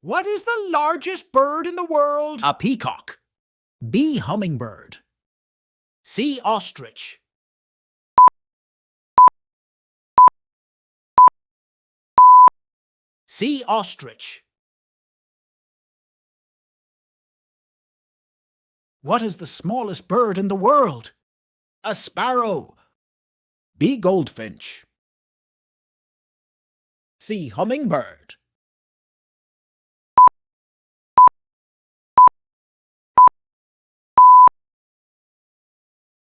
What is the largest bird in the world? A peacock. B. Hummingbird. C. Ostrich. C. Ostrich. What is the smallest bird in the world? A sparrow. B. Goldfinch. C. Hummingbird.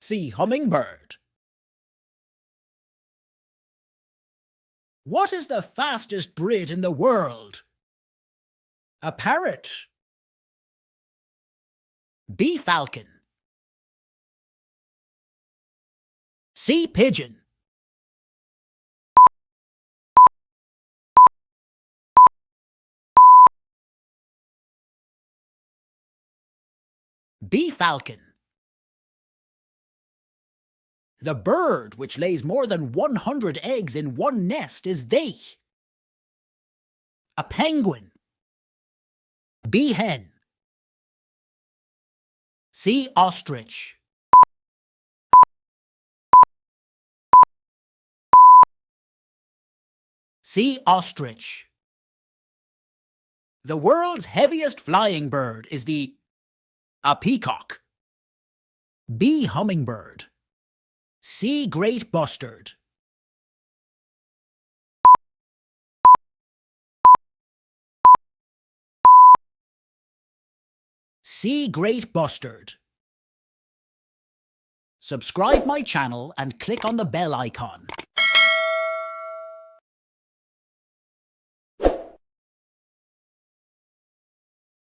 C. Hummingbird. What is the fastest bird in the world? A parrot. B. Falcon. C. Pigeon. B. Falcon. The bird which lays more than 100 eggs in one nest is theh. A penguin. B. Hen. C. Ostrich. C. Ostrich. The world's heaviest flying bird is a peacock. B. Hummingbird. C. Great bustard. C. Great bustard. Subscribe my channel and click on the bell icon.